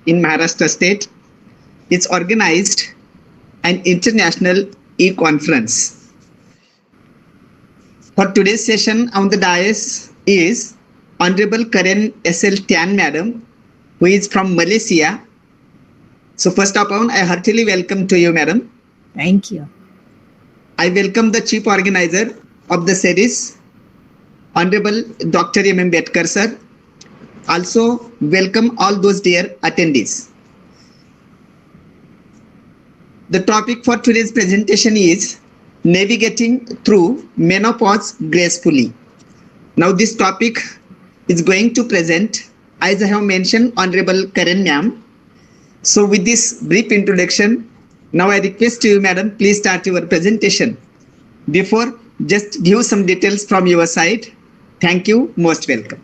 in Maharashtra state. It's organized an international e-conference. For today's session on the dais is Honorable Karen S.L. Tan Madam, who is from Malaysia. So first of all, I heartily welcome to you, Madam. Thank you. I welcome the Chief Organizer of the series, Honorable Dr. M. Ambedkar Sir. Also welcome all those dear attendees. The topic for today's presentation is Navigating Through Menopause Gracefully. Now this topic is going to present, as I have mentioned, Honorable Karen Ma'am. So with this brief introduction, now I request you, Madam, please start your presentation. Before, just give some details from your side. Thank you, most welcome.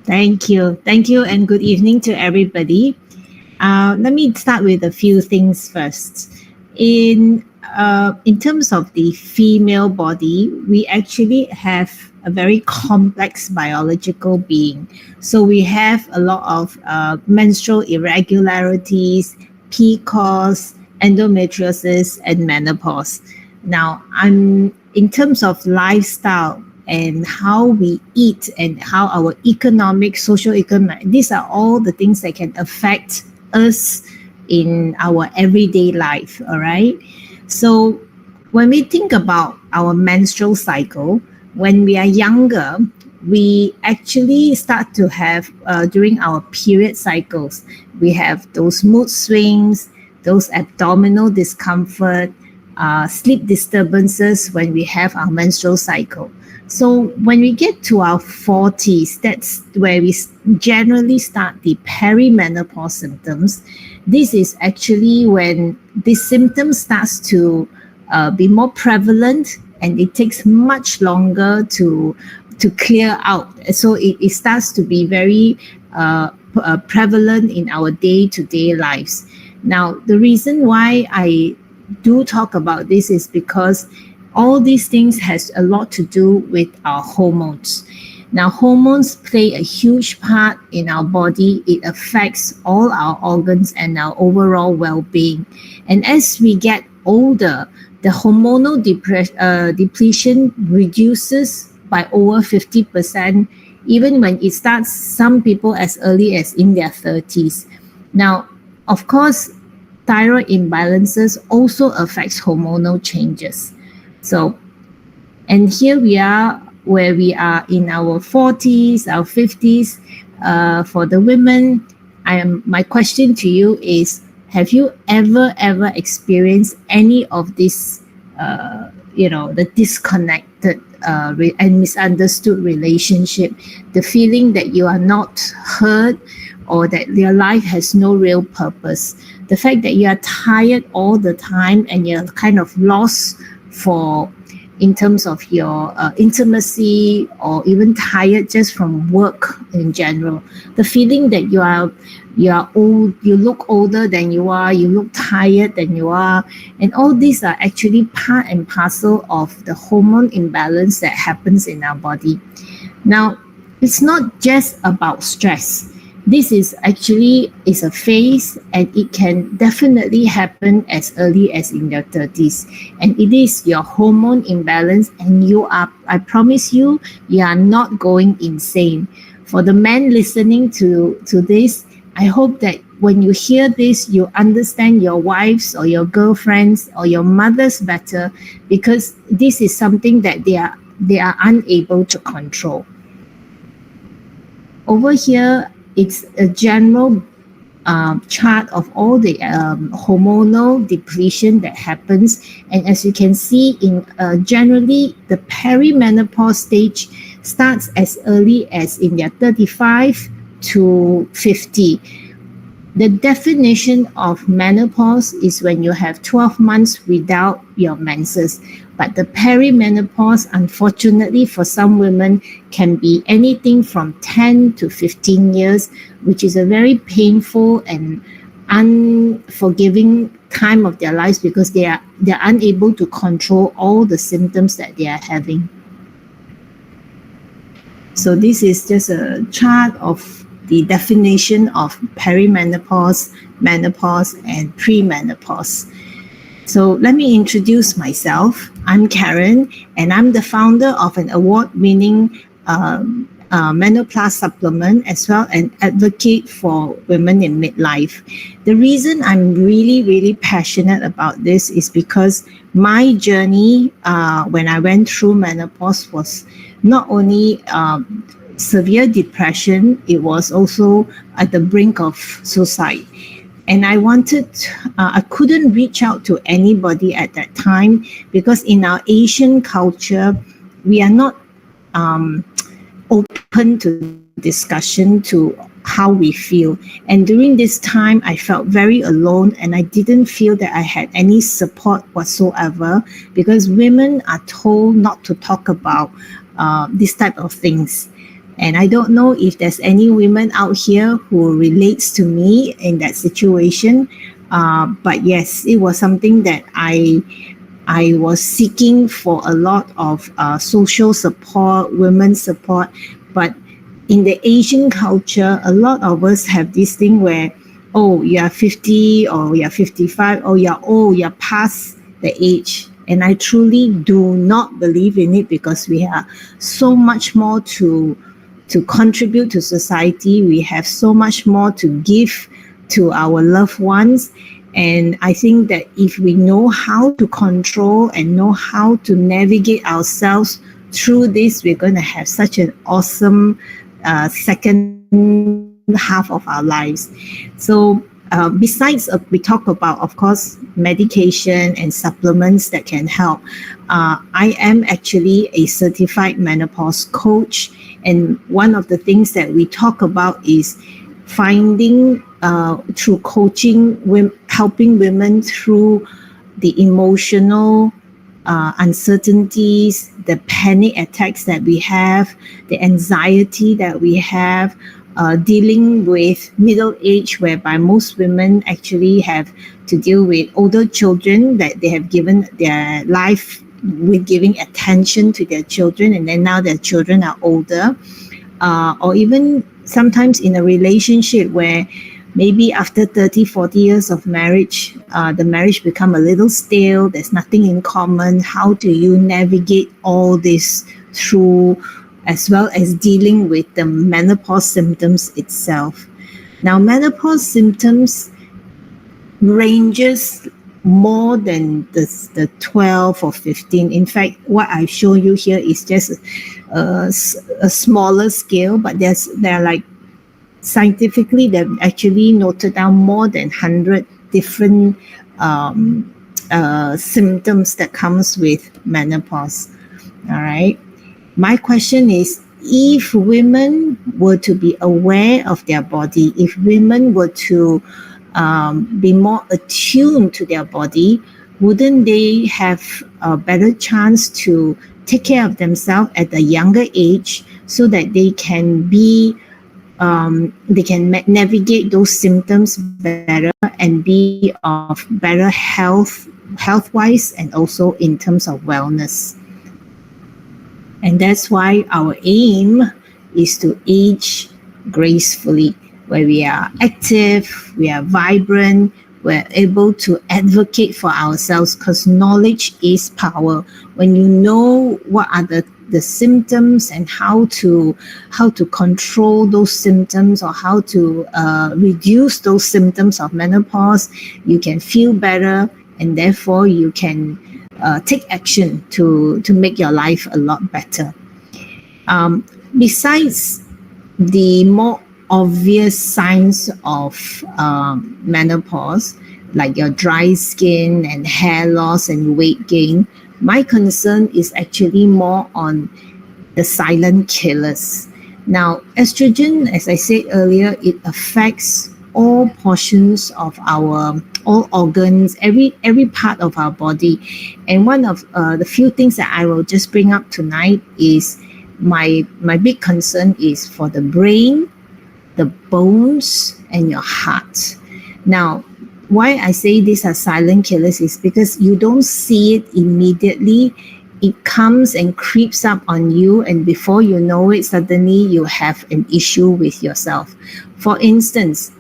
Thank you. Thank you and good evening to everybody. Let me start with a few things first. In terms of the female body, we actually have a very complex biological being. So we have a lot of menstrual irregularities, PCOS, endometriosis, and menopause. Now, in terms of lifestyle and how we eat and how our economic, socio-economic, these are all the things that can affect us in our everyday life, all right? So when we think about our menstrual cycle, when we are younger, we actually start to have, during our period cycles, we have those mood swings, those abdominal discomfort, sleep disturbances when we have our menstrual cycle. So when we get to our 40s, that's where we generally start the perimenopause symptoms. This is actually when the symptoms starts to be more prevalent, and it takes much longer to clear out. So it starts to be very prevalent in our day-to-day lives. Now, the reason why I do talk about this is because all these things has a lot to do with our hormones. Now, hormones play a huge part in our body. It affects all our organs and our overall well-being. And as we get older, the hormonal depletion reduces by over 50%, even when it starts, some people as early as in their 30s. Now, of course, thyroid imbalances also affects hormonal changes. So, and here we are where we are in our 40s, our 50s. For the women, my question to you is, have you ever experienced any of this, the disconnected and misunderstood relationship, the feeling that you are not heard or that your life has no real purpose, the fact that you are tired all the time and you're kind of lost in terms of your intimacy, or even tired just from work in general, the feeling that you are old, you look older than you are, you look tired than you are, and all these are actually part and parcel of the hormone imbalance that happens in our body. Now, it's not just about stress. This is a phase, and it can definitely happen as early as in your 30s. And it is your hormone imbalance, and I promise you, you are not going insane. For the men listening to this, I hope that when you hear this, you understand your wives or your girlfriends or your mothers better, because this is something that they are unable to control. Over here, it's a general chart of all the hormonal depletion that happens. And as you can see, in generally, the perimenopause stage starts as early as in their 35 to 50. The definition of menopause is when you have 12 months without your menses. But the perimenopause, unfortunately, for some women, can be anything from 10 to 15 years, which is a very painful and unforgiving time of their lives, because they're unable to control all the symptoms that they are having. So this is just a chart of the definition of perimenopause, menopause, and premenopause. So let me introduce myself. I'm Karen, and I'm the founder of an award-winning menopause supplement, as well as an advocate for women in midlife. The reason I'm really passionate about this is because my journey when I went through menopause was not only severe depression, it was also at the brink of suicide. And I couldn't reach out to anybody at that time because in our Asian culture, we are not open to discussion to how we feel. And during this time, I felt very alone and I didn't feel that I had any support whatsoever because women are told not to talk about this type of things. And I don't know if there's any women out here who relates to me in that situation. But yes, it was something that I was seeking for a lot of social support, women's support. But in the Asian culture, a lot of us have this thing where, oh, you're 50 or you're 55 or you're old, you're past the age. And I truly do not believe in it because we have so much more to contribute to society. We have so much more to give to our loved ones. And I think that if we know how to control and know how to navigate ourselves through this, we're going to have such an awesome second half of our lives. So besides, we talk about, of course, medication and supplements that can help. I am actually a certified menopause coach. And one of the things that we talk about is finding through coaching, helping women through the emotional uncertainties, the panic attacks that we have, the anxiety that we have, dealing with middle age, whereby most women actually have to deal with older children that they have given their life with giving attention to their children, and then now their children are older, or even sometimes in a relationship where maybe after 30, 40 years of marriage, the marriage become a little stale, there's nothing in common. How do you navigate all this through, as well as dealing with the menopause symptoms itself? Now, menopause symptoms ranges more than the 12 or 15. In fact, what I show you here is just a smaller scale, but there are like scientifically they've actually noted down more than 100 different symptoms that comes with menopause. All right. My question is, if women were to be aware of their body, if women were to be more attuned to their body, wouldn't they have a better chance to take care of themselves at a younger age so that they can be they can navigate those symptoms better and be of better health-wise and also in terms of wellness? And that's why our aim is to age gracefully, where we are active, we are vibrant, we're able to advocate for ourselves, because knowledge is power. When you know what are the symptoms and how to control those symptoms, or how to reduce those symptoms of menopause, you can feel better, and therefore you can take action to make your life a lot better. Besides the more obvious signs of menopause, like your dry skin and hair loss and weight gain, my concern is actually more on the silent killers. Now, estrogen, as I said earlier, it affects all portions of all organs, every part of our body. And one of the few things that I will just bring up tonight is my big concern is for the brain, the bones, and your heart. Now, why I say these are silent killers is because you don't see it immediately it comes and creeps up on you, and before you know it, suddenly you have an issue with yourself. For instance,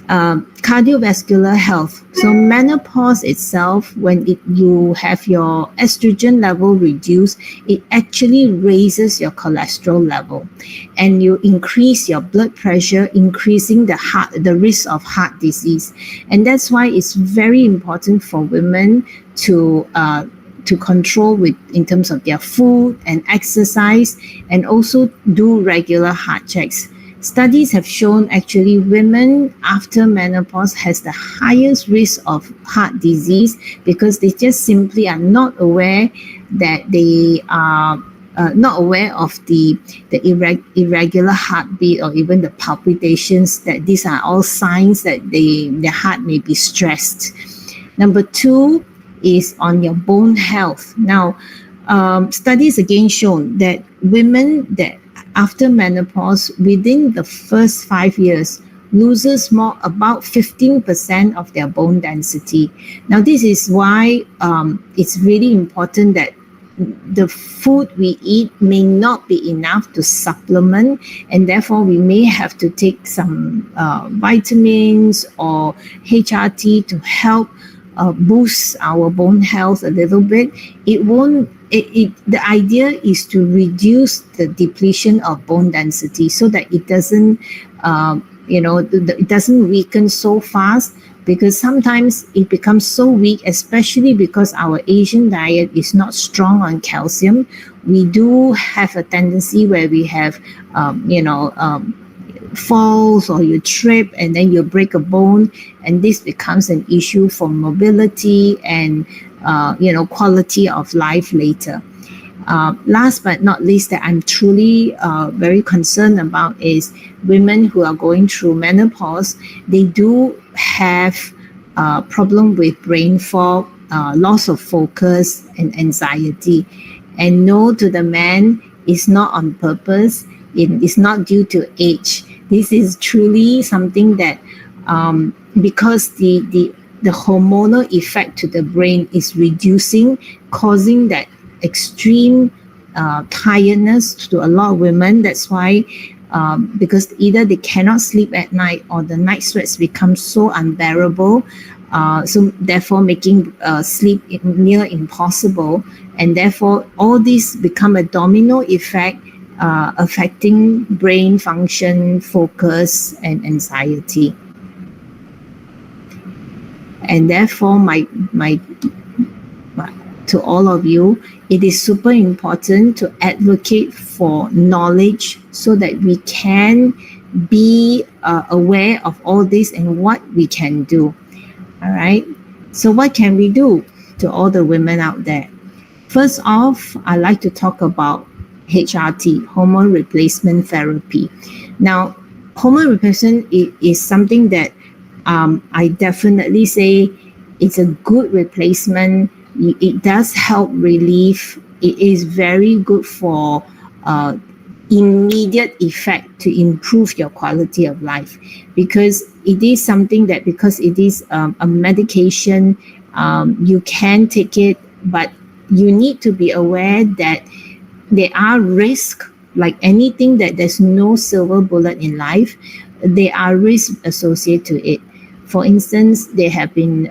cardiovascular health. So menopause itself, when you have your estrogen level reduced, it actually raises your cholesterol level, and you increase your blood pressure, increasing the risk of heart disease. And that's why it's very important for women to control in terms of their food and exercise, and also do regular heart checks. Studies have shown actually women after menopause has the highest risk of heart disease because they just simply are not aware that they are not aware of the irregular heartbeat or even the palpitations, that these are all signs that their heart may be stressed. Number two is on your bone health. Now, studies again shown that women that after menopause, within the first 5 years, loses about 15% of their bone density. Now, this is why it's really important that the food we eat may not be enough to supplement, and therefore we may have to take some vitamins or HRT to help boost our bone health a little bit. The idea is to reduce the depletion of bone density so that it doesn't it doesn't weaken so fast, because sometimes it becomes so weak, especially because our Asian diet is not strong on calcium. We do have a tendency where we have falls, or you trip and then you break a bone, and this becomes an issue for mobility and quality of life later. Last but not least, that I'm truly very concerned about is women who are going through menopause. They do have problem with brain fog, loss of focus, and anxiety. And no to the man, is not on purpose. It is not due to age. This is truly something that because the hormonal effect to the brain is reducing, causing that extreme tiredness to a lot of women. That's why because either they cannot sleep at night, or the night sweats become so unbearable, so therefore making sleep near impossible, and therefore all these become a domino effect, affecting brain function, focus, and anxiety. And therefore, to all of you, it is super important to advocate for knowledge so that we can be aware of all this and what we can do. All right. So what can we do to all the women out there? First off, I like to talk about HRT, hormone replacement therapy. Now, hormone replacement is something that I definitely say it's a good replacement. It does help relieve. It is very good for immediate effect to improve your quality of life, because it is something that, because it is a medication, you can take it, but you need to be aware that there are risks. Like anything, that there's no silver bullet in life. There are risks associated to it. For instance, there have been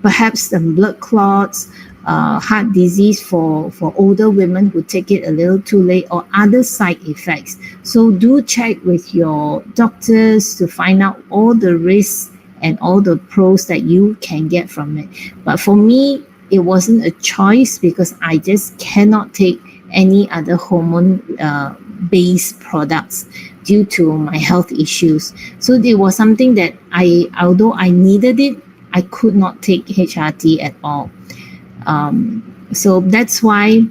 perhaps some blood clots, heart disease for older women who take it a little too late, or other side effects. So do check with your doctors to find out all the risks and all the pros that you can get from it. But for me, it wasn't a choice, because I just cannot take any other hormone based products due to my health issues. So it was something that although I needed it, I could not take HRT at all. So that's why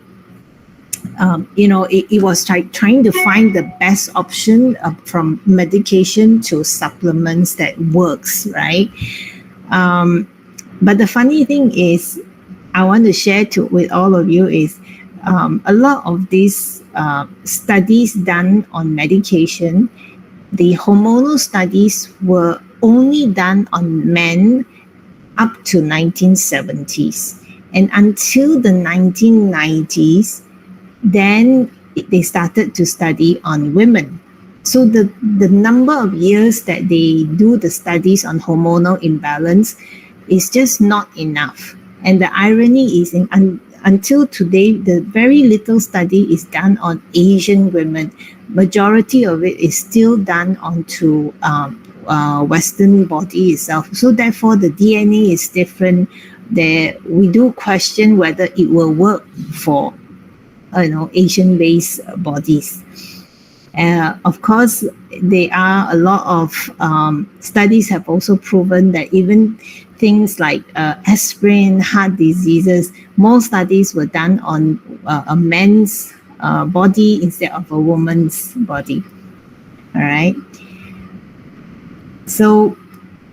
it was trying to find the best option from medication to supplements that works, right? But the funny thing is, I want to share with all of you is a lot of these studies done on medication, the hormonal studies were only done on men up to 1970s. And until the 1990s, then they started to study on women. So the number of years that they do the studies on hormonal imbalance is just not enough. And the irony is, until today, the very little study is done on Asian women. Majority of it is still done onto Western body itself. So therefore, the DNA is different. There, we do question whether it will work for Asian-based bodies. Of course, there are a lot of studies have also proven that even things like aspirin, heart diseases, more studies were done on a man's body instead of a woman's body. All right. So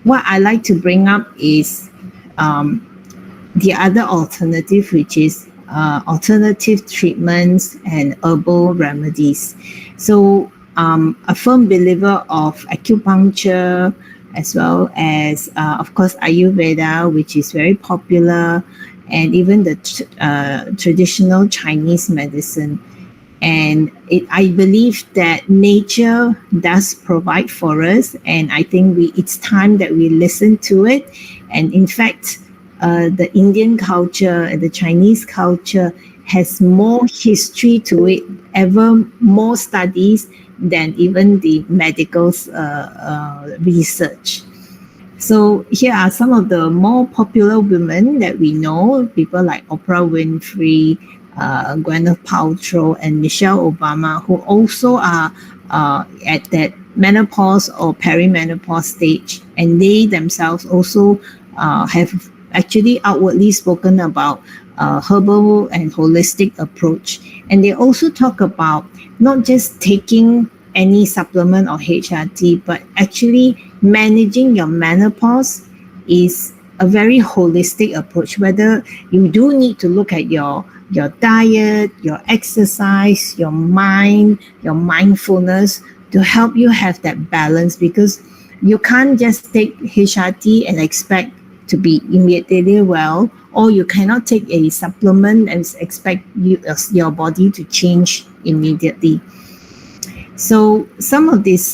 what I like to bring up is the other alternative, which is alternative treatments and herbal remedies. So a firm believer of acupuncture, as well as, of course, Ayurveda, which is very popular, and even the traditional Chinese medicine. And I believe that nature does provide for us, and I think it's time that we listen to it. And in fact, the Indian culture and the Chinese culture has more history to it, ever more studies than even the medical research. So here are some of the more popular women that we know, people like Oprah Winfrey, Gwyneth Paltrow, and Michelle Obama, who also are at that menopause or perimenopause stage, and they themselves also have actually outwardly spoken about herbal and holistic approach. And they also talk about not just taking any supplement or HRT, but actually managing your menopause is a very holistic approach, whether you do need to look at your diet, your exercise, your mind, your mindfulness to help you have that balance, because you can't just take HRT and expect to be immediately well, or you cannot take a supplement and expect your body to change immediately. So some of these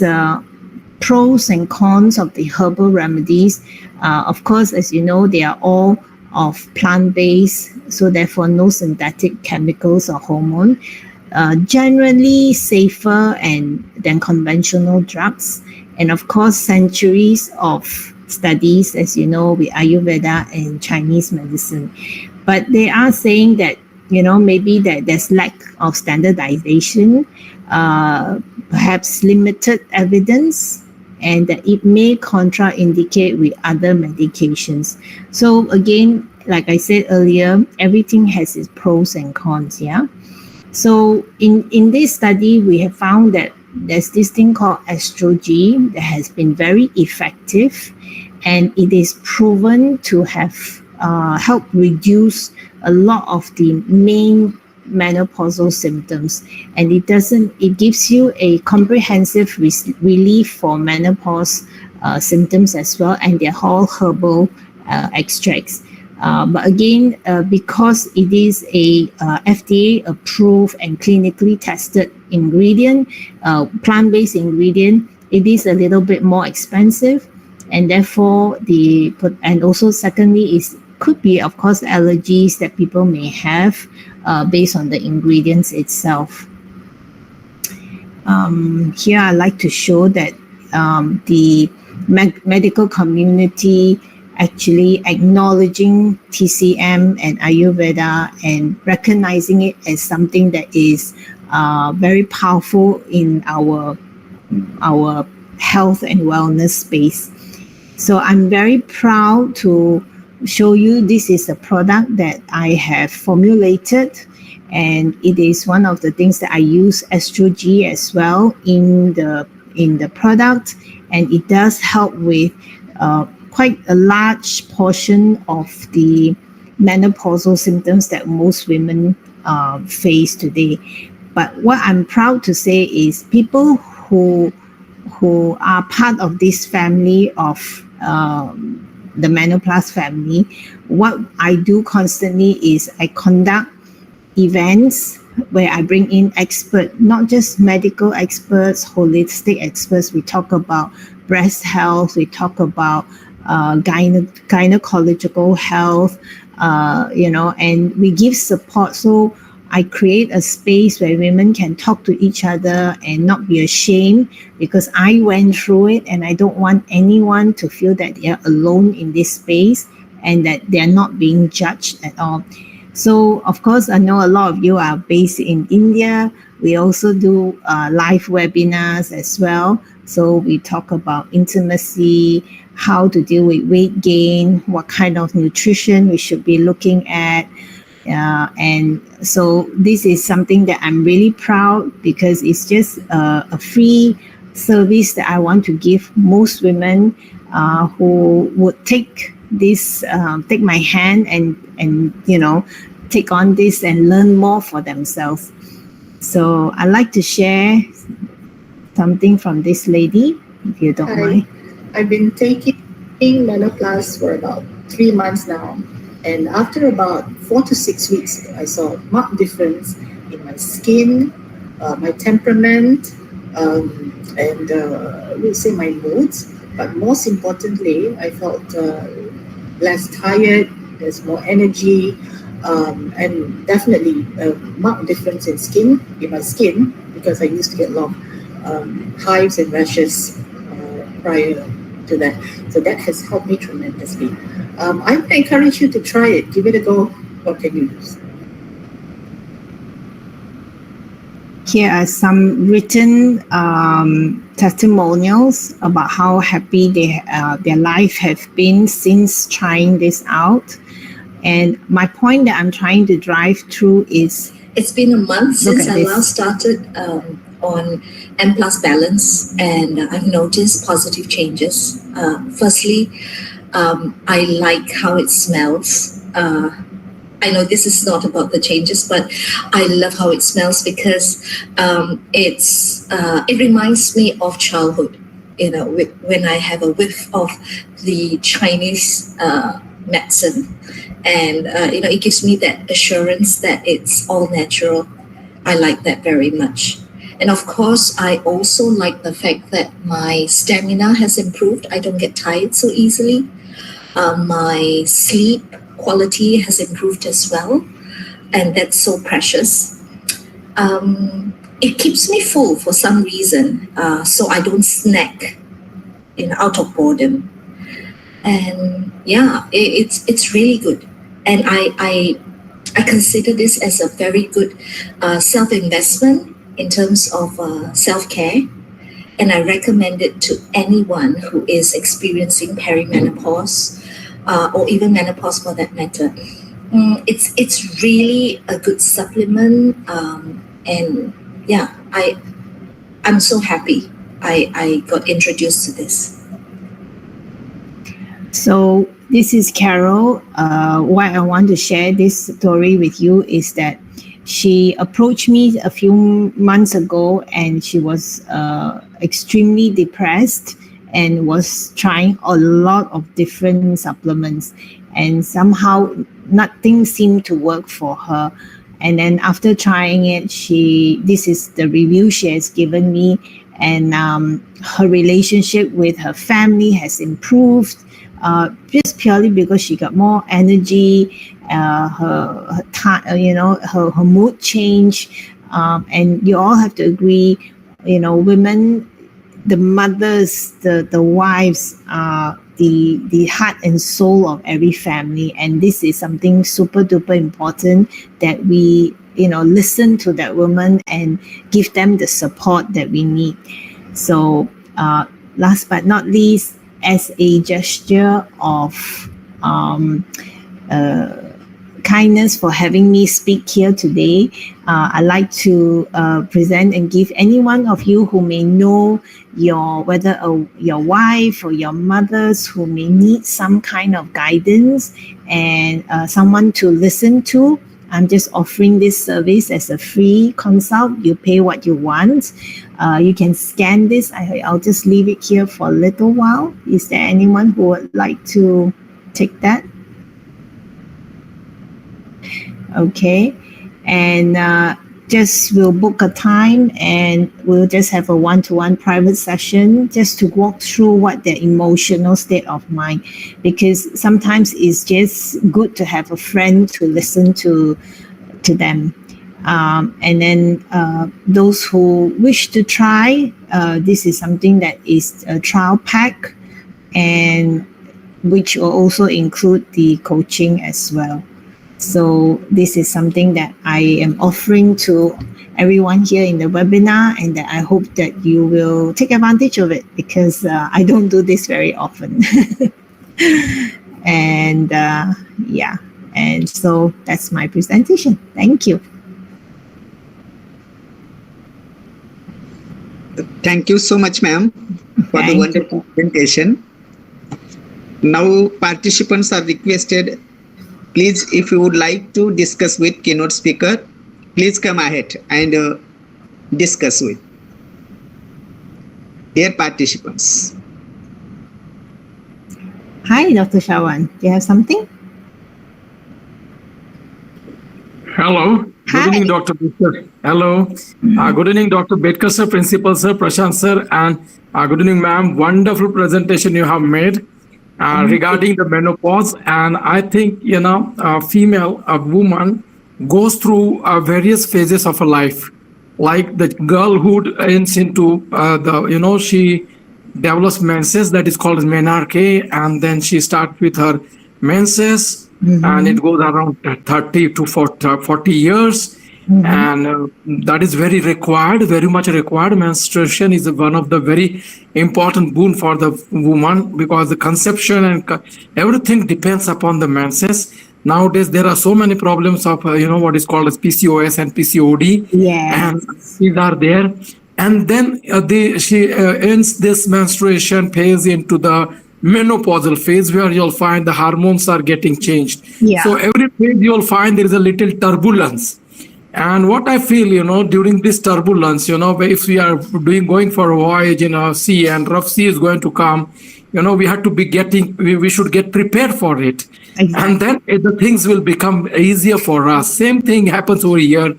pros and cons of the herbal remedies, of course, as you know, they are all of plant-based, so therefore no synthetic chemicals or hormone. Generally safer than conventional drugs, and of course centuries of studies, as you know, with Ayurveda and Chinese medicine. But they are saying that, maybe that there's lack of standardization, perhaps limited evidence, and that it may contraindicate with other medications. So again, like I said earlier, everything has its pros and cons, yeah? So in this study, we have found that there's this thing called estrogen that has been very effective, and it is proven to have helped reduce a lot of the main menopausal symptoms, and it gives you a comprehensive relief for menopause symptoms as well, and they're all herbal extracts. But again, because it is a FDA approved and clinically tested ingredient, plant-based ingredient, it is a little bit more expensive, and therefore and also secondly could be, of course, allergies that people may have based on the ingredients itself. Here I like to show that the medical community actually acknowledging TCM and Ayurveda and recognizing it as something that is very powerful in our health and wellness space. So I'm very proud to show you this is a product that I have formulated, and it is one of the things that I use estrogen as well in the product, and it does help with quite a large portion of the menopausal symptoms that most women face today. But what I'm proud to say is people who are part of this family of the Menopause family, what I do constantly is I conduct events where I bring in experts, not just medical experts, holistic experts. We talk about breast health, we talk about gynecological health, and we give support. So I create a space where women can talk to each other and not be ashamed, because I went through it and I don't want anyone to feel that they are alone in this space and that they are not being judged at all. So, of course, I know a lot of you are based in India. We also do live webinars as well. So, we talk about intimacy, how to deal with weight gain, what kind of nutrition we should be looking at. And so, this is something that I'm really proud, because it's just a free service that I want to give most women who would take my hand and take on this and learn more for themselves. So I'd like to share something from this lady, if you don't mind. I've been taking Menopause for about 3 months now, and after about 4 to 6 weeks, I saw a marked difference in my skin, my temperament, and we say my moods. But most importantly, I felt less tired. There's more energy, and definitely a marked difference in my skin, because I used to get a lot of hives and rashes prior to that. So that has helped me tremendously. I would encourage you to try it. Give it a go. What can you use? Here are some written testimonials about how happy their life have been since trying this out. And my point that I'm trying to drive through is, it's been a month since I last started on M Plus Balance, and I've noticed positive changes. Firstly, I like how it smells. I know this is not about the changes, but I love how it smells, because it reminds me of childhood. When I have a whiff of the Chinese medicine, and it gives me that assurance that it's all natural. I like that very much. And of course, I also like the fact that my stamina has improved. I don't get tired so easily. My sleep quality has improved as well, and that's so precious. It keeps me full for some reason, so I don't snack out of boredom. And yeah, it's really good. And I consider this as a very good self-investment in terms of self-care. And I recommend it to anyone who is experiencing perimenopause, or even menopause for that matter. It's really a good supplement, and yeah, I'm so happy I got introduced to this. So this is Carol. Why I want to share this story with you is that she approached me a few months ago, and she was extremely depressed and was trying a lot of different supplements, and somehow nothing seemed to work for her. And then after trying it, this is the review she has given me, and her relationship with her family has improved, just purely because she got more energy, her mood change, and you all have to agree, women, the mothers, the wives are the heart and soul of every family, and this is something super duper important, that we listen to that woman and give them the support that we need. So last but not least, as a gesture of kindness for having me speak here today, I'd like to present and give any one of you who may know your wife or your mothers who may need some kind of guidance and someone to listen to. I'm just offering this service as a free consult. You pay what you want. You can scan this. I'll just leave it here for a little while. Is there anyone who would like to take that. Okay. And just we'll book a time and we'll just have a one-to-one private session just to walk through what their emotional state of mind, because sometimes it's just good to have a friend to listen to them. And then those who wish to try, this is something that is a trial pack, and which will also include the coaching as well. So this is something that I am offering to everyone here in the webinar, and that I hope that you will take advantage of it, because I don't do this very often. And yeah, and so that's my presentation. Thank you. Thank you so much, ma'am, for the Thank wonderful presentation. Now participants are requested, please, if you would like to discuss with keynote speaker, please come ahead and discuss with. Dear participants. Hi, Dr. Shawan. Do you have something? Hello. Good evening, Dr. Bedkar. Hello. Good evening, Dr. Bedkar, sir, Principal, sir, Prashant, sir, and good evening, ma'am. Wonderful presentation you have made regarding the menopause. And I think, a woman goes through various phases of her life. Like the girlhood ends into she develops menses, that is called menarche, and then she starts with her menses. And it goes around 30 to 40 years. And that is very much required. Menstruation is one of the very important boon for the woman, because the conception and everything depends upon the menses. Nowadays, there are so many problems of, what is called as PCOS and PCOD. Yes. And these are there. And then she ends this menstruation phase into the menopausal phase, where you'll find the hormones are getting changed. Yeah. So every phase you'll find there is a little turbulence. And what I feel, during this turbulence, if we are going for a voyage in a sea and rough sea is going to come, we have to we should get prepared for it. Exactly. And then the things will become easier for us. Same thing happens over here,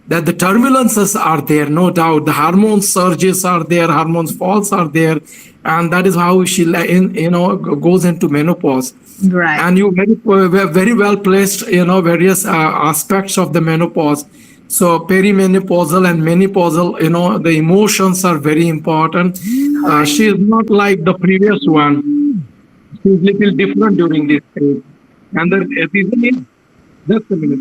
that the turbulences are there, no doubt. The hormone surges are there, hormones falls are there, and that is how she goes into menopause. Right. And you were very well placed, various aspects of the menopause. So perimenopausal and menopausal, the emotions are very important. She is not like the previous one. She's a little different during this phase. And the reason is, just a minute.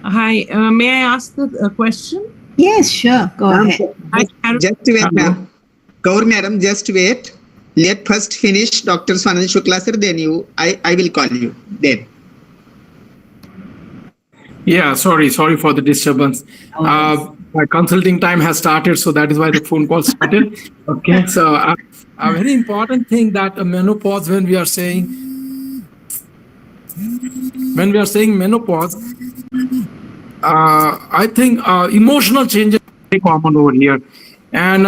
Hi, may I ask a question? Yes, sure. Go ahead. Just wait, ma'am. Kaur madam, just wait. Let first finish Dr. Swanand Shukla sir, then I will call you then. Yeah, sorry for the disturbance. My consulting time has started, so that is why the phone call started. Okay, so a very important thing that menopause, when we are saying menopause, I think emotional changes are very common over here. And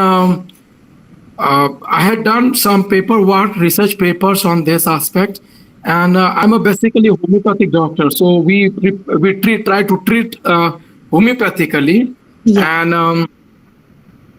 I had done some research papers on this aspect. And I'm basically a homeopathic doctor. So we try to treat homeopathically. Yeah. And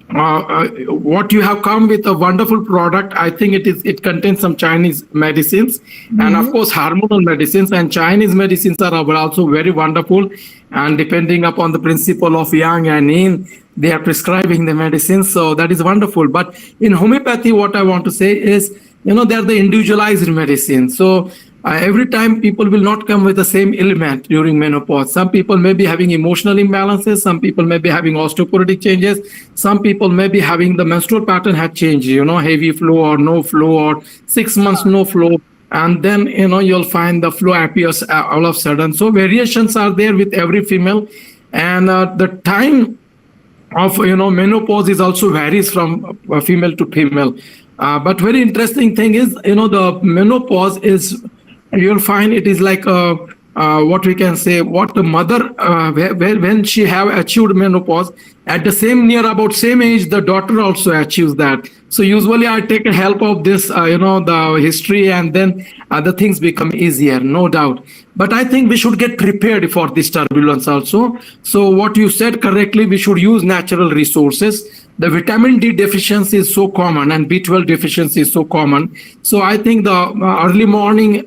what you have come with a wonderful product. I think it contains some Chinese medicines, and of course hormonal medicines, and Chinese medicines are also very wonderful. And depending upon the principle of yang and yin, they are prescribing the medicines. So that is wonderful. But in homeopathy, what I want to say is, they are the individualized medicine. So every time people will not come with the same ailment during menopause. Some people may be having emotional imbalances. Some people may be having osteoporotic changes. Some people may be having the menstrual pattern had changed, heavy flow or no flow, or 6 months no flow. And then, you'll find the flow appears all of a sudden. So variations are there with every female. And the time of, menopause is also varies from female to female. But very interesting thing is, the menopause is, you'll find it is like what we can say, what the mother, when she have achieved menopause, at the same near about same age, the daughter also achieves that. So usually I take a help of this, the history, and then other things become easier, no doubt. But I think we should get prepared for this turbulence also. So what you said correctly, we should use natural resources. The vitamin D deficiency is so common and B12 deficiency is so common. So I think the early morning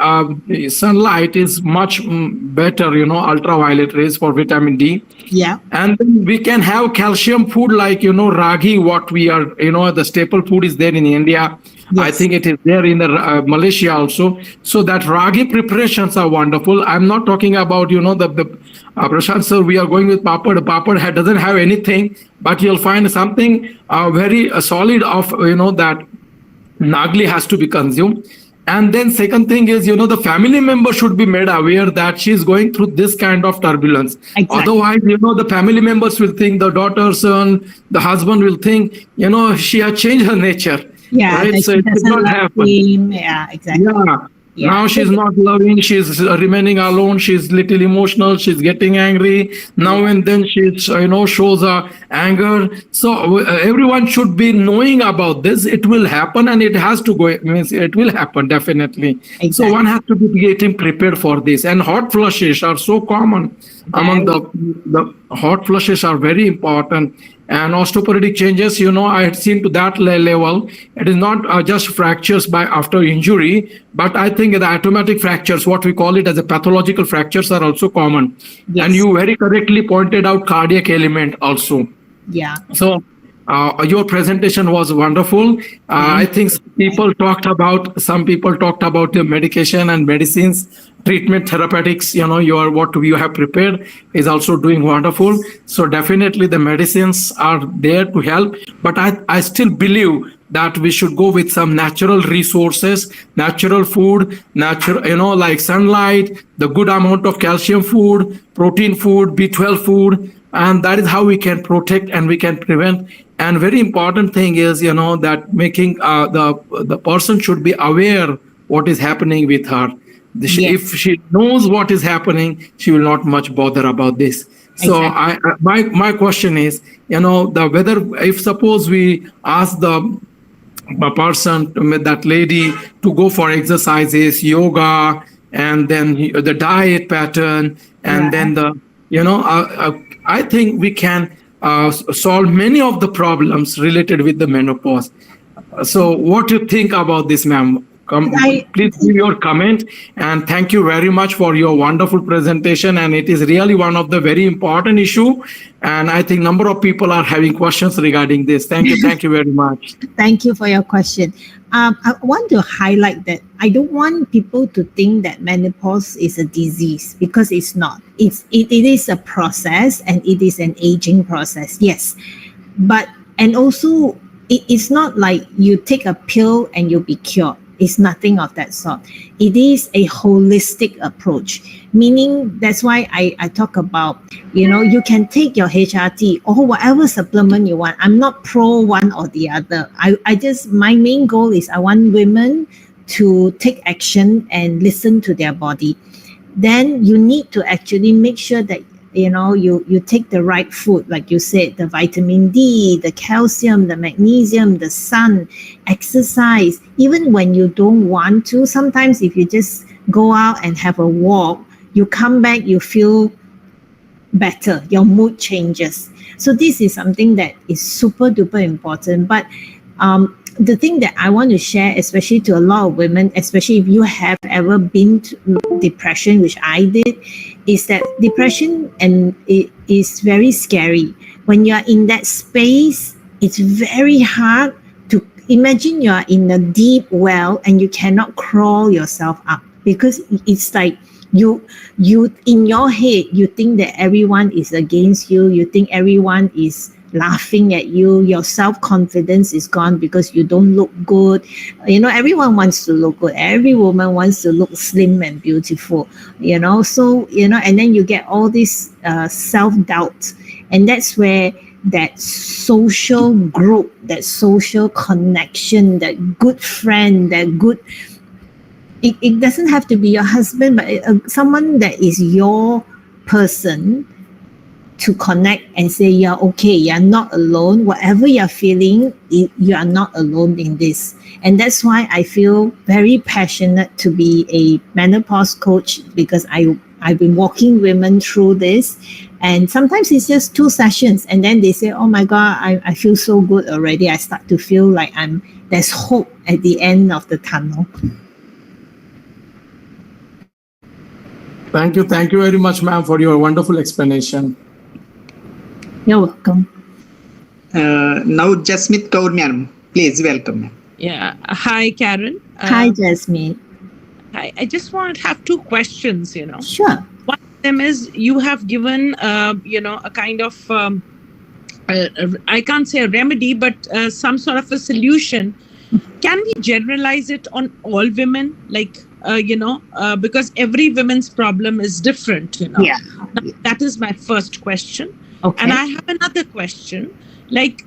sunlight is much better, ultraviolet rays for vitamin D. Yeah. And then we can have calcium food like, ragi, what we are, the staple food is there in India. I Yes. think it is there in the Malaysia also. So that ragi preparations are wonderful. I'm not talking about, the Prashant sir, we are going with papad. Papad doesn't have anything, but you'll find something very solid of, that nagli has to be consumed. And then second thing is, the family member should be made aware that she is going through this kind of turbulence. Exactly. Otherwise, the family members will think, the daughter, son, the husband will think, she has changed her nature. Yeah. Right? That So she it did doesn't not love happen. him. Yeah. Exactly. Yeah. Yeah. Now she's not loving, she's remaining alone, she's little emotional, she's getting angry. Now and then she's, shows anger. So everyone should be knowing about this. It will happen and it has to go, means it will happen definitely. So Exactly. one has to be getting prepared for this. And hot flushes are so common among the hot flushes are very important. And osteoporotic changes, I had seen to that level. It is not just fractures by after injury, but I think the automatic fractures, what we call it as a pathological fractures, are also common. Yes. And you very correctly pointed out cardiac element also. Yeah. So your presentation was wonderful. I think some people talked about the medication and medicines, treatment, therapeutics. What you have prepared is also doing wonderful. So definitely the medicines are there to help. But I still believe that we should go with some natural resources, natural food, natural, like sunlight, the good amount of calcium food, protein food, B12 food. And that is how we can protect and we can prevent. And very important thing is, that making the person should be aware what is happening with her. Yes. If she knows what is happening, she will not much bother about this. So my question is, whether if suppose we ask the person, that lady, to go for exercises, yoga, and then the diet pattern, and then I think we can solve many of the problems related with the menopause. So what do you think about this, ma'am? Please give your comment, and thank you very much for your wonderful presentation. And it is really one of the very important issue. And I think number of people are having questions regarding this. Thank you very much. Thank you for your question. I want to highlight that I don't want people to think that menopause is a disease, because it's not. It is a process, and it is an aging process. Yes, and also it's not like you take a pill and you'll be cured. It's nothing of that sort. It is a holistic approach, meaning that's why I talk about, you can take your HRT or whatever supplement you want. I'm not pro one or the other. My main goal is I want women to take action and listen to their body. Then you need to actually make sure that you take the right food, like you said, the vitamin D, the calcium, the magnesium, the sun, exercise. Even when you don't want to, sometimes if you just go out and have a walk, you come back, you feel better, your mood changes. So this is something that is super duper important. But the thing that I want to share, especially to a lot of women, especially if you have ever been to depression, which I did, is that depression, and it is very scary. When you are in that space, it's very hard to imagine you are in a deep well and you cannot crawl yourself up, because it's like you in your head, you think that everyone is against you. You think everyone is laughing at you. Your self-confidence is gone because you don't look good. Everyone wants to look good. Every woman wants to look slim and beautiful, so and then you get all this self-doubt. And that's where that social group, that social connection, that good friend, that good it doesn't have to be your husband, but someone that is your person to connect and say, you're okay, you're not alone. Whatever you're feeling, you are not alone in this. And that's why I feel very passionate to be a menopause coach, because I've been walking women through this. And sometimes it's just 2 sessions. And then they say, oh my God, I feel so good already. I start to feel like there's hope at the end of the tunnel. Thank you very much, ma'am, for your wonderful explanation. You're welcome. Now, Jasmeet Kaur, ma'am, please welcome. Yeah. Hi, Karen. Hi, Jasmine. Hi. I just want to have 2 questions, Sure. One of them is, you have given, a kind of, I can't say a remedy, but some sort of a solution. Can we generalize it on all women? Like, because every woman's problem is different, Yeah. That is my first question. Okay. And I have another question. Like,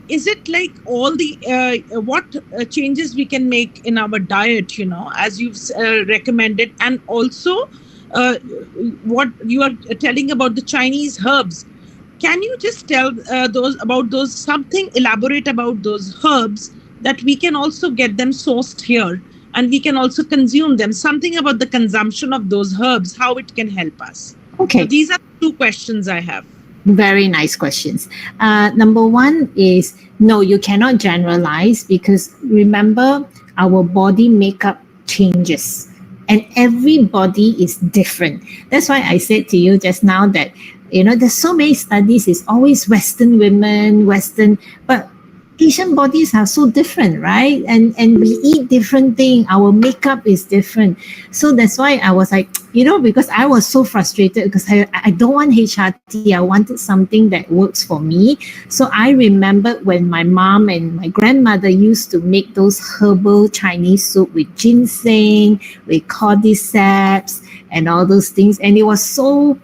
is it like all the, what changes we can make in our diet, as you've recommended, and also what you are telling about the Chinese herbs. Can you just tell elaborate about those herbs, that we can also get them sourced here and we can also consume them? Something about the consumption of those herbs, how it can help us. Okay. So these are 2 questions I have. Very nice questions. Number 1 is, no, you cannot generalize, because remember, our body makeup changes and everybody is different. That's why I said to you just now that, there's so many studies, it's always Western women, but Asian bodies are so different, right? And we eat different things. Our makeup is different. So that's why I was like, because I was so frustrated, because I don't want HRT. I wanted something that works for me. So I remembered when my mom and my grandmother used to make those herbal Chinese soup with ginseng, with cordyceps, and all those things. And it was so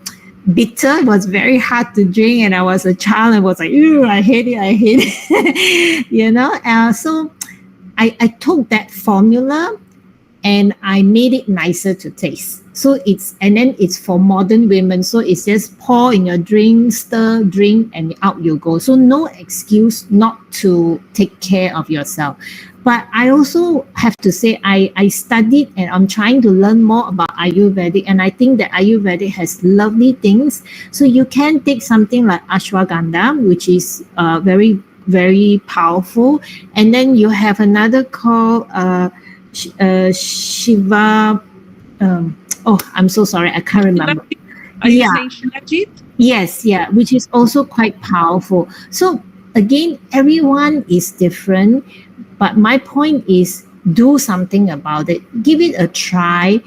bitter. It was very hard to drink, and I was a child and was like, ew, I hate it. So I took that formula and I made it nicer to taste. So it's for modern women. So it's just pour in your drink, stir, drink, and out you go. So no excuse not to take care of yourself. But I also have to say, I studied and I'm trying to learn more about Ayurvedic, and I think that Ayurvedic has lovely things. So you can take something like ashwagandha, which is very, very powerful. And then you have another called Shiva. I'm so sorry, I can't remember. Are you saying Shilajit? Yes, yeah, which is also quite powerful. So again, everyone is different. But my point is, do something about it. Give it a try,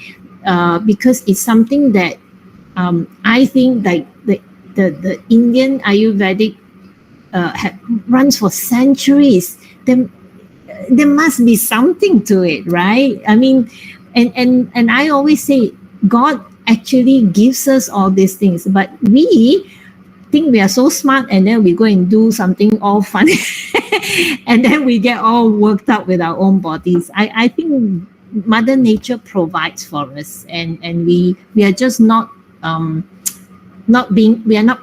because it's something that I think like the Indian Ayurvedic runs for centuries. There must be something to it, right? I mean, and I always say, God actually gives us all these things, but we think we are so smart, and then we go and do something all fun and then we get all worked up with our own bodies. I think Mother Nature provides for us, and we are just not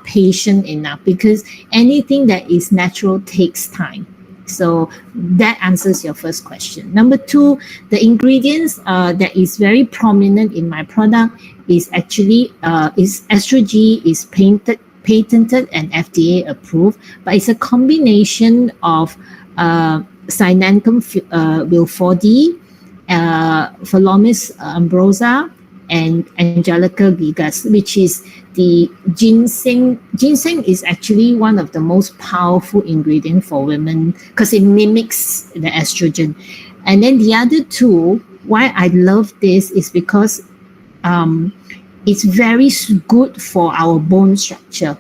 patient enough, because anything that is natural takes time. So that answers your first question. Number 2, the ingredients that is very prominent in my product is actually is estrogen, is patented and FDA approved, but it's a combination of Cyananthum wilfordii, Phalomis ambrosa, and Angelica gigas, which is the ginseng. Ginseng is actually one of the most powerful ingredients for women because it mimics the estrogen. And then the other 2, why I love this is because it's very good for our bone structure.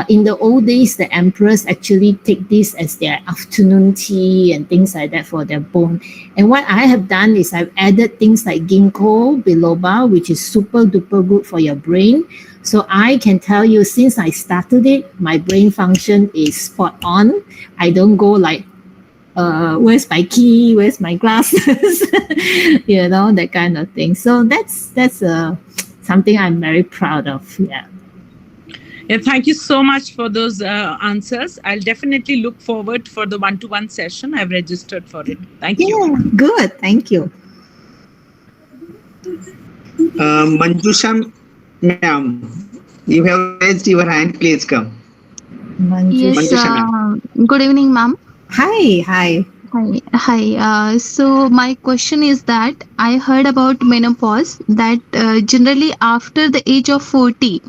In the old days, the emperors actually take this as their afternoon tea and things like that for their bone. And what I have done is I've added things like ginkgo biloba, which is super duper good for your brain. So I can tell you, since I started it, my brain function is spot on. I don't go like where's my key? Where's my glasses? That kind of thing. So that's something I'm very proud of. Yeah. Yeah, thank you so much for those answers. I'll definitely look forward for the one-to-one session. I've registered for it. Thank you. Yeah, good. Thank you. Manjusha ma'am, you have raised your hand. Please come. Manjush. Yes, Manjusha ma'am. good evening, ma'am. Hi. Hi. Hi. So my question is that I heard about menopause that generally after the age of 40,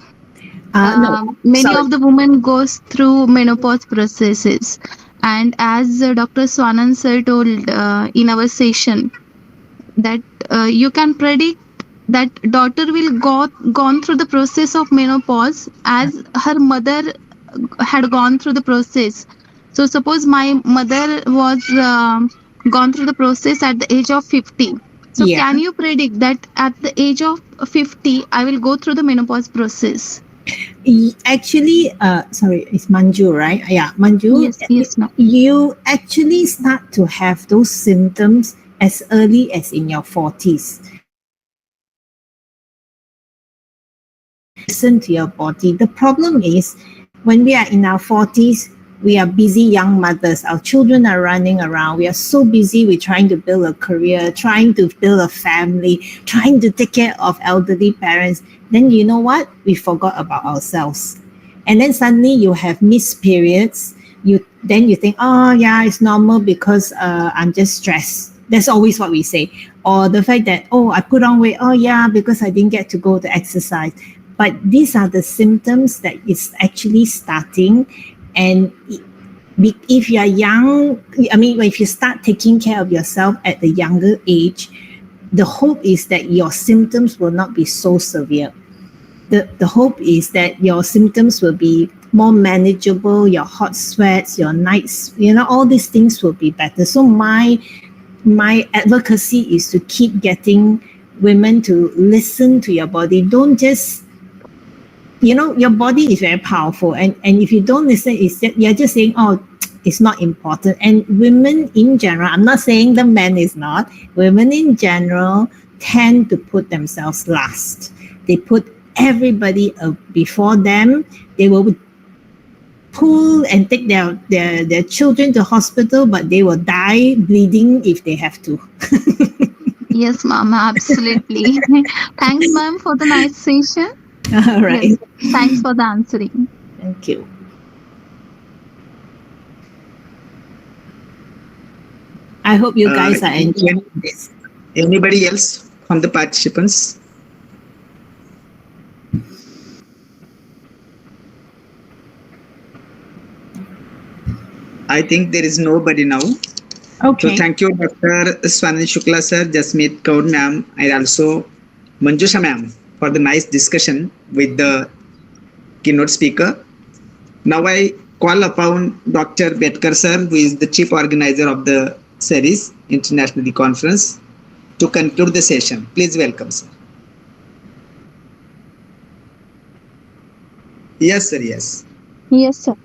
No, many sorry. of the women goes through menopause processes. And as Dr. Swanand sir told in our session that you can predict that daughter will go gone through the process of menopause as her mother had gone through the process. So suppose my mother was gone through the process at the age of 50. So Yeah. can you predict that at the age of 50 I will go through the menopause process? Actually, sorry, it's Manju, right? Yeah, Manju. Yes, ma'am. You actually start to have those symptoms as early as in your 40s. Listen to your body. The problem is when we are in our 40s, we are busy young mothers. Our children are running around. We are so busy with trying to build a career, trying to build a family, trying to take care of elderly parents. Then you know what? We forgot about ourselves. And then suddenly you have missed periods. Then you think, oh yeah, it's normal because I'm just stressed. That's always what we say. Or the fact that, oh, I put on weight. Oh yeah, because I didn't get to go to exercise. But these are the symptoms that is actually starting. And if you are young, I mean, if you start taking care of yourself at the younger age, the hope is that your symptoms will not be so severe. The hope is that your symptoms will be more manageable, your hot sweats, your nights, all these things will be better. So my advocacy is to keep getting women to listen to your body. Don't just your body is very powerful, and if you don't listen, you're just saying, oh, it's not important. And women in general, I'm not saying the men is not, women in general tend to put themselves last. They put everybody before them. They will pull and take their children to hospital, but they will die bleeding if they have to. Yes, ma'am, absolutely. Thanks, ma'am, for the nice session. All right. Yes, thanks for the answering. Thank you. I hope you guys are enjoying this. Anybody else from the participants? I think there is nobody now. Okay. So thank you, Dr. Swanand Shukla sir, Jasmeet Kaur ma'am, and also Manjusha ma'am for the nice discussion with the keynote speaker. Now I call upon Dr. Betkar sir, who is the chief organizer of the series international conference, to conclude the session. Please welcome, sir. Yes, sir. Yes. Yes, sir.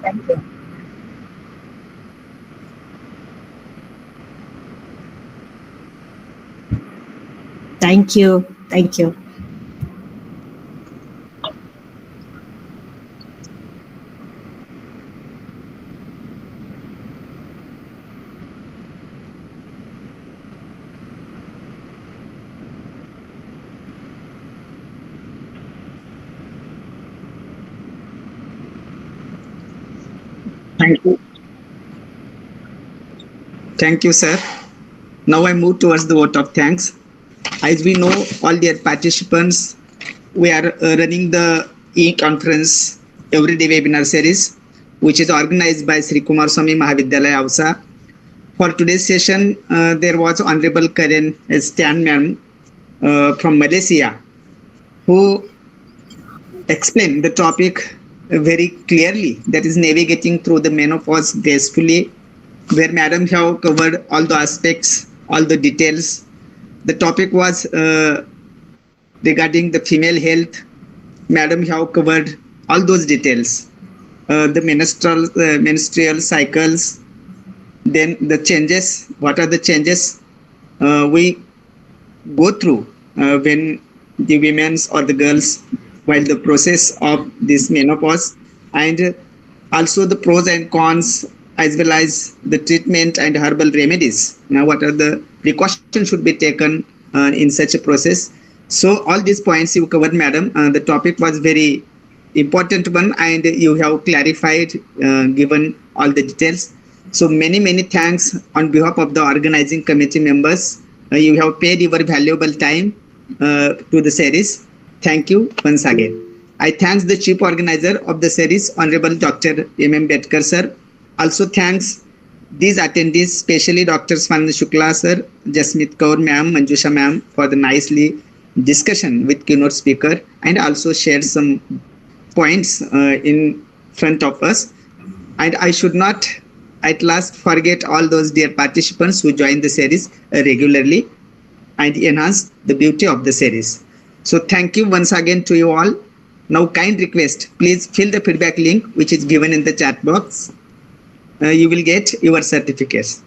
Thank you. Thank you. Thank you. Thank you. Thank you, sir. Now I move towards the vote of thanks. As we know, all dear participants, we are running the e-conference everyday webinar series, which is organized by Sri Kumar Swami Mahavidyalaya Avsa. For today's session, there was Honorable Karen Stan Ma'am from Malaysia, who explained the topic very clearly, that is navigating through the menopause gracefully, where Madam have covered all the aspects, all the details. The topic was regarding the female health. Madam have covered all those details. The menstrual cycles, then the changes, what are the changes we go through when the women's or the girls while the process of this menopause, and also the pros and cons, as well as the treatment and herbal remedies. Now, what are the precautions should be taken in such a process? So all these points you covered, Madam. The topic was very important one, and you have clarified, given all the details. So many thanks on behalf of the organizing committee members. You have paid your valuable time to the series. Thank you once again. I thank the chief organizer of the series, Honorable Dr. M.M. Bedkar sir. Also thanks these attendees, especially Dr. Swanan Shukla sir, Jasmeet Kaur ma'am, Manjusha ma'am, for the nicely discussion with keynote speaker, and also shared some points in front of us. And I should not at last forget all those dear participants who join the series regularly and enhance the beauty of the series. So thank you once again to you all. Now, kind request, please fill the feedback link which is given in the chat box. You will get your certificates.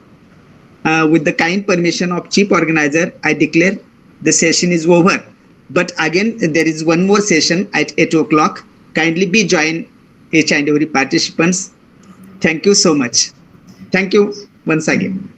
With the kind permission of chief organizer, I declare the session is over. But again, there is one more session at 8 o'clock. Kindly be joined, each and every participants. Thank you so much. Thank you once again.